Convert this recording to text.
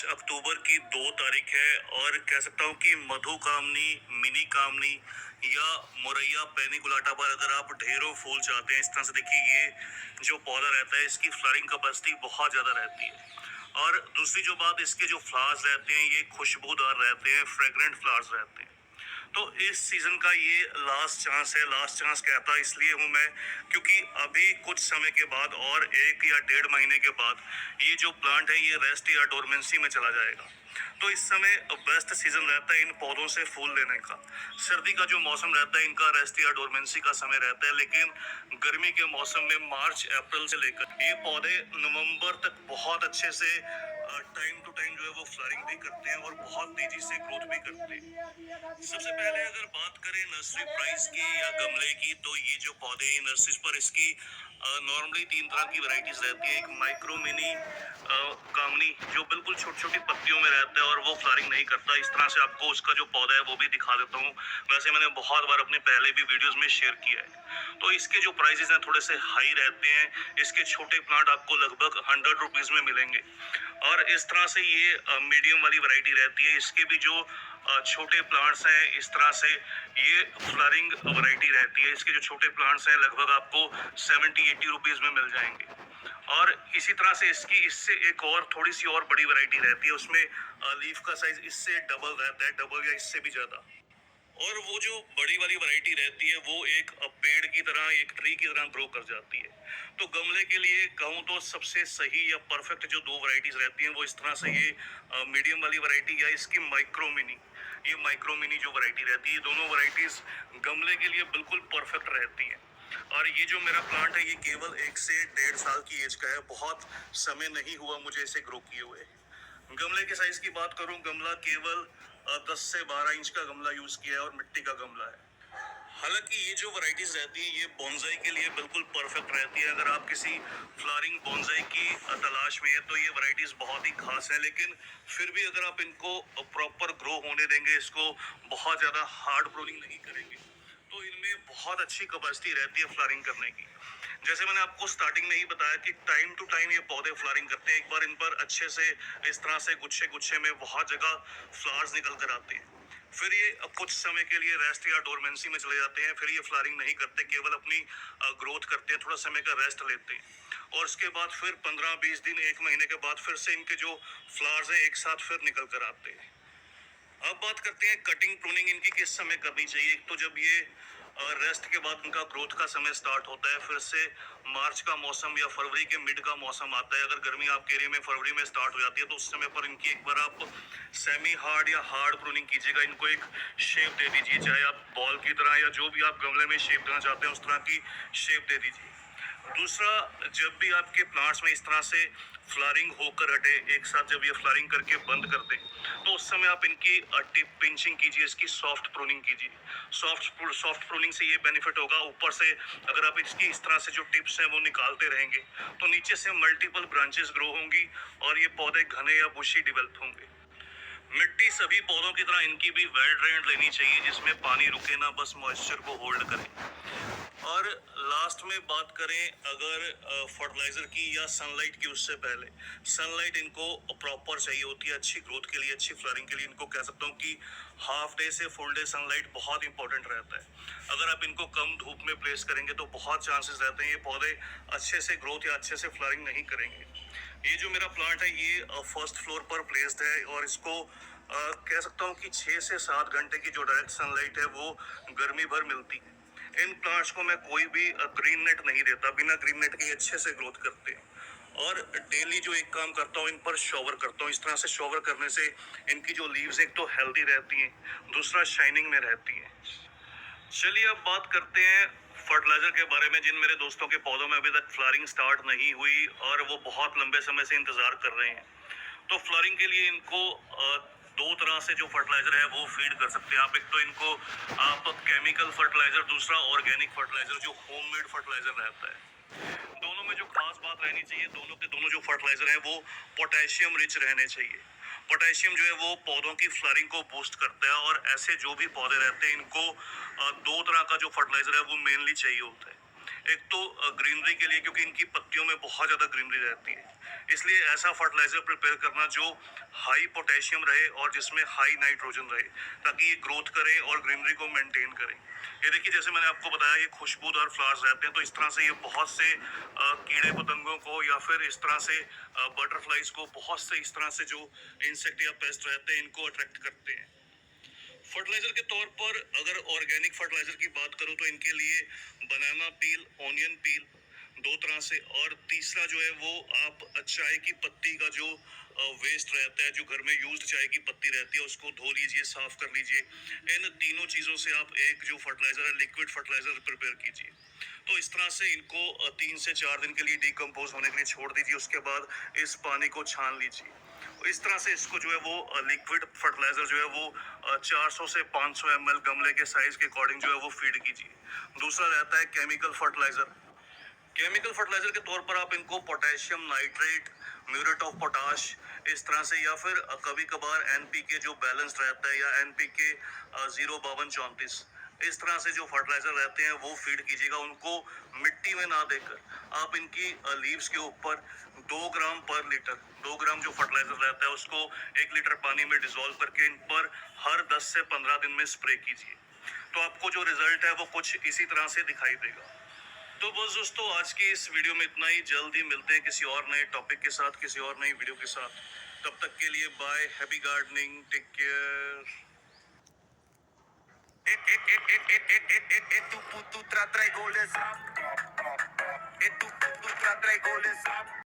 आज अक्टूबर की 2 तारीख है और कह सकता हूँ कि मधुकामनी, मिनी कामनी या मोरैया पेनिकुलाटा पर अगर आप ढेरों फूल चाहते हैं, इस तरह से देखिए ये जो पौधा रहता है इसकी फ्लावरिंग कैपेसिटी बहुत ज़्यादा रहती है। और दूसरी जो बात, इसके जो फ्लावर्स रहते हैं ये खुशबूदार रहते हैं, फ्रेग्रेंट फ्लावर्स रहते हैं। तो इस सीजन का ये लास्ट चांस है। लास्ट चांस कहता इसलिए हूँ मैं क्योंकि अभी कुछ समय के बाद और 1 या 1.5 महीने के बाद ये जो प्लांट है ये रेस्ट या डोरमेंसी में चला जाएगा। तो इस समय बेस्ट सीजन रहता है इन पौधों से फूल लेने का। सर्दी का जो मौसम रहता है इनका रेस्ट या डोरमेंसी का समय रहता है, लेकिन गर्मी के मौसम में मार्च अप्रैल से लेकर ये पौधे नवंबर तक बहुत अच्छे से टाइम टू टाइम जो है वो फ्लावरिंग भी करते हैं और बहुत तेजी से ग्रोथ भी करते हैं। सबसे पहले अगर बात करें नर्सरी प्राइस की या गमले की, तो ये जो पौधे हैं नर्सरीज पर इसकी नॉर्मली 3 तरह की वैरायटीज रहती है। एक माइक्रो मिनी कामनी जो बिल्कुल छोटी छोटी पत्तियों में रहता है और वो फ्लावरिंग नहीं करता। इस तरह से आपको उसका जो पौधा है वो भी दिखा देता हूँ। वैसे मैंने बहुत बार अपने पहले भी वीडियोस में शेयर किया है। तो इसके जो प्राइसेस हैं थोड़े से हाई रहते हैं। इसके छोटे प्लांट आपको लगभग 100 रुपीज में मिलेंगे। और इस तरह से ये मीडियम वाली वैरायटी रहती है। इसके भी जो छोटे प्लांट्स हैं इस तरह से ये फ्लावरिंग वैरायटी रहती है। इसके जो छोटे प्लांट्स हैं लगभग आपको 70-80 रुपीज में मिल जाएंगे। और इसी तरह से इसकी इससे एक और थोड़ी सी और बड़ी वैरायटी रहती है, उसमें लीफ का साइज इससे डबल रहता है, डबल या इससे भी ज्यादा। और वो जो बड़ी वाली वैरायटी रहती है वो एक पेड़ की तरह, एक ट्री की तरह ग्रो कर जाती है। तो गमले के लिए कहूँ तो सबसे सही या परफेक्ट जो दो वैरायटीज रहती हैं वो इस तरह से ये मीडियम वाली वैरायटी या इसकी माइक्रो मिनी, ये माइक्रो मिनी जो वैरायटी रहती है, दोनों वैरायटीज गमले के लिए बिल्कुल परफेक्ट रहती हैं। और ये जो मेरा प्लांट है ये केवल 1 से 1.5 साल की एज का है, बहुत समय नहीं हुआ मुझे इसे ग्रो किए हुए। गमले के साइज की बात करूं, गमला केवल 10 से 12 इंच का गमला यूज किया है और मिट्टी का गमला है। हालांकि ये जो वैरायटीज रहती है ये बॉन्जाई के लिए बिल्कुल परफेक्ट रहती है। अगर आप किसी फ्लावरिंग बॉन्जाई की तलाश में है तो ये वैरायटीज बहुत ही खास है, लेकिन फिर भी अगर आप इनको प्रॉपर ग्रो होने देंगे, इसको बहुत ज़्यादा हार्ड प्रूनिंग नहीं करेंगे, तो इनमें बहुत अच्छी कैपेसिटी रहती है फ्लावरिंग करने की। जैसे मैंने आपको स्टार्टिंग में ही बताया कि टाइम टू टाइम ये पौधे फ्लावरिंग करते हैं। एक बार इन पर अच्छे से इस तरह से गुच्छे गुच्छे में बहुत जगह फ्लावर्स निकल कर आते हैं। फिर ये कुछ समय के लिए रेस्ट या डोरमेंसी में चले जाते हैं। फिर ये फ्लावरिंग नहीं करते, केवल अपनी ग्रोथ करते हैं, थोड़ा समय का रेस्ट लेते हैं। और उसके बाद फिर 15-20 दिन, 1 महीने के बाद फिर से इनके जो फ्लावर्स हैं एक साथ फिर निकल कर आते हैं। अब बात करते हैं कटिंग प्रूनिंग इनकी किस समय करनी चाहिए। एक तो जब ये रेस्ट के बाद उनका ग्रोथ का समय स्टार्ट होता है, फिर से मार्च का मौसम या फरवरी के मिड का मौसम आता है। अगर गर्मी आपके एरिया में फरवरी में स्टार्ट हो जाती है तो उस समय पर इनकी एक बार आप सेमी हार्ड या हार्ड प्रूनिंग कीजिएगा। इनको एक शेप दे दीजिए, चाहे आप बॉल की तरह या जो भी आप गमले में शेप देना चाहते हैं उस तरह की शेप दे दीजिए। दूसरा, जब भी आपके प्लांट्स में इस तरह से फ्लावरिंग होकर हटे, एक साथ जब ये फ्लावरिंग करके बंद कर दें, तो उस समय आप इनकी टिप पिंचिंग कीजिए, इसकी सॉफ्ट प्रूनिंग कीजिए। सॉफ्ट प्रूनिंग से ये बेनिफिट होगा, ऊपर से अगर आप इसकी इस तरह से जो टिप्स हैं वो निकालते रहेंगे तो नीचे से मल्टीपल ब्रांचेस ग्रो होंगी और ये पौधे घने या बुशी डेवलप होंगे। मिट्टी सभी पौधों की तरह इनकी भी वेल ड्रेन्ड लेनी चाहिए, जिसमें पानी रुके ना, बस मॉइस्चर को होल्ड करे। और लास्ट में बात करें अगर फर्टिलाइजर की या सनलाइट की, उससे पहले सनलाइट इनको प्रॉपर चाहिए होती है अच्छी ग्रोथ के लिए, अच्छी फ्लावरिंग के लिए। इनको कह सकता हूँ कि हाफ डे से फुल डे सनलाइट बहुत इंपॉर्टेंट रहता है। अगर आप इनको कम धूप में प्लेस करेंगे तो बहुत चांसेस रहते हैं ये पौधे अच्छे से ग्रोथ या अच्छे से फ्लावरिंग नहीं करेंगे। ये जो मेरा प्लांट है ये फर्स्ट फ्लोर पर प्लेस्ड है और इसको कह सकता हूँ कि 6 से 7 घंटे की जो डायरेक्ट सनलाइट है वो गर्मी भर मिलती है। इन प्लांट्स को मैं कोई भी ग्रीन नेट नहीं देता, बिना ग्रीन नेट के अच्छे से ग्रोथ करते हैं। और डेली जो एक काम करता हूँ, इन पर शॉवर करता हूँ। इस तरह से शॉवर करने से इनकी जो लीव्स एक तो हेल्दी रहती हैं, दूसरा शाइनिंग में रहती हैं। चलिए अब बात करते हैं फर्टिलाइजर के बारे में। जिन मेरे दोस्तों के पौधों में अभी तक फ्लावरिंग स्टार्ट नहीं हुई और वो बहुत लंबे समय से इंतजार कर रहे हैं, तो फ्लावरिंग के लिए इनको दो तरह से जो फर्टिलाइजर है वो फीड कर सकते हैं आप। एक तो इनको आप केमिकल फर्टिलाइजर, दूसरा ऑर्गेनिक फर्टिलाइजर जो होममेड फर्टिलाइजर रहता है। दोनों में जो खास बात रहनी चाहिए, दोनों के दोनों जो फर्टिलाइजर है वो पोटेशियम रिच रहने चाहिए। पोटेशियम जो है वो पौधों की फ्लावरिंग को बूस्ट करता है और ऐसे जो भी पौधे रहते हैं इनको 2 तरह का जो फर्टिलाइजर है वो मेनली चाहिए होता है। एक तो ग्रीनरी के लिए, क्योंकि इनकी पत्तियों में बहुत ज़्यादा ग्रीनरी रहती है, इसलिए ऐसा फर्टिलाइजर प्रिपेयर करना जो हाई पोटेशियम रहे और जिसमें हाई नाइट्रोजन रहे, ताकि ये ग्रोथ करे और ग्रीनरी को मेंटेन करे। ये देखिए, जैसे मैंने आपको बताया, ये खुशबूदार फ्लावर्स रहते हैं, तो इस तरह से ये बहुत से कीड़े पतंगों को या फिर इस तरह से बटरफ्लाइज को, बहुत से इस तरह से जो इंसेक्ट या पेस्ट रहते हैं, इनको अट्रैक्ट करते हैं। फर्टिलाइजर के तौर पर अगर ऑर्गेनिक फर्टिलाइजर की बात करूं तो इनके लिए बनाना पील, ऑनियन पील, दो तरह से, और तीसरा जो है वो आप चाय की पत्ती का जो वेस्ट रहता है, जो घर में यूज्ड चाय की पत्ती रहती है, उसको धो लीजिए, साफ कर लीजिए। इन तीनों चीज़ों से आप एक जो फर्टिलाइजर है, लिक्विड फर्टिलाइजर प्रिपेयर कीजिए। तो इस तरह से इनको 3 से 4 दिन के लिए डिकम्पोज होने के लिए छोड़ दीजिए। उसके बाद इस पानी को छान लीजिए। इस तरह से इसको जो है वो लिक्विड फर्टिलाइजर जो है वो 400 से 500 ml गमले के साइज के अकॉर्डिंग जो है वो फीड कीजिए। दूसरा रहता है केमिकल फर्टिलाइजर। केमिकल फर्टिलाइजर के तौर पर आप इनको potassium nitrate, muriate of potash, इस तरह से, या फिर कभी कभार एनपीके जो बैलेंस रहता है, या एनपीके 05234, इस तरह से जो फर्टिलाइजर रहते हैं वो फीड कीजिएगा। उनको मिट्टी में ना देकर आप इनकी लीव्स के ऊपर 2 ग्राम पर लीटर, 2 ग्राम जो फर्टिलाइजर रहता है उसको 1 लीटर पानी में डिसॉल्व करके इन पर हर 10 से 15 दिन में स्प्रे कीजिए। तो आपको जो रिजल्ट है वो कुछ इसी तरह से दिखाई देगा। तो बस दोस्तों, आज की इस वीडियो में इतना ही। जल्द ही मिलते हैं किसी और नए टॉपिक के साथ, किसी और नई वीडियो के साथ। तब तक के लिए bye, happy gardening, take care. E tu traigo le zap. E tu traigo le zap.